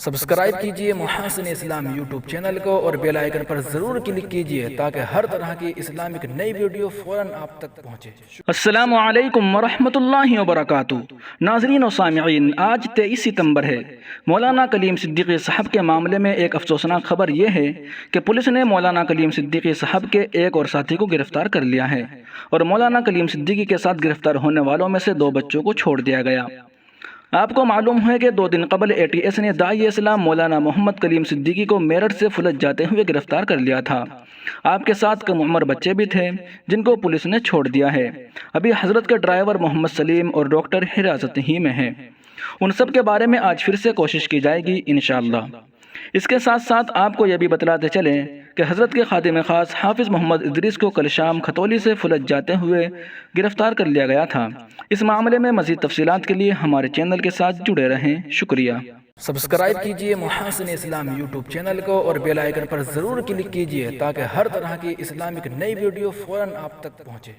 Subscribe کیجئے محاسن اسلام YouTube channel کو اور بیل آئیکن پر ضرور کلک کیجئے تاکہ ہر طرح کی اسلامک نئی ویڈیو فوراً آپ تک پہنچے۔ السلام علیکم ورحمۃ اللہ وبرکاتہ۔ ناظرین و سامعین، آج 23 ستمبر ہے۔ مولانا کلیم صدیقی صاحب کے معاملے میں ایک افسوسناک خبر یہ ہے کہ پولیس نے مولانا کلیم صدیقی صاحب کے ایک اور ساتھی کو گرفتار کر لیا ہے اور مولانا کلیم صدیقی کے ساتھ گرفتار ہونے والوں میں سے 2 بچوں کو چھوڑ دیا گیا۔ آپ کو معلوم ہے کہ 2 دن قبل ATS نے داعی اسلام مولانا محمد کلیم صدیقی کو میرٹھ سے فلج جاتے ہوئے گرفتار کر لیا تھا۔ آپ کے ساتھ کم عمر بچے بھی تھے جن کو پولیس نے چھوڑ دیا ہے۔ ابھی حضرت کے ڈرائیور محمد سلیم اور ڈاکٹر حراست ہی میں ہیں۔ ان سب کے بارے میں آج پھر سے کوشش کی جائے گی انشاءاللہ۔ اس کے ساتھ ساتھ آپ کو یہ بھی بتلاتے چلیں کہ حضرت کے خادم خاص حافظ محمد ادریس کو کل شام کھتولی سے فلج جاتے ہوئے گرفتار کر لیا گیا تھا۔ اس معاملے میں مزید تفصیلات کے لیے ہمارے چینل کے ساتھ جڑے رہیں۔ شکریہ۔ سبسکرائب کیجئے محاسن اسلام یوٹیوب چینل کو اور بیل آئیکن پر ضرور کلک کیجئے تاکہ ہر طرح کی اسلامک نئی ویڈیو فوراً آپ تک پہنچے۔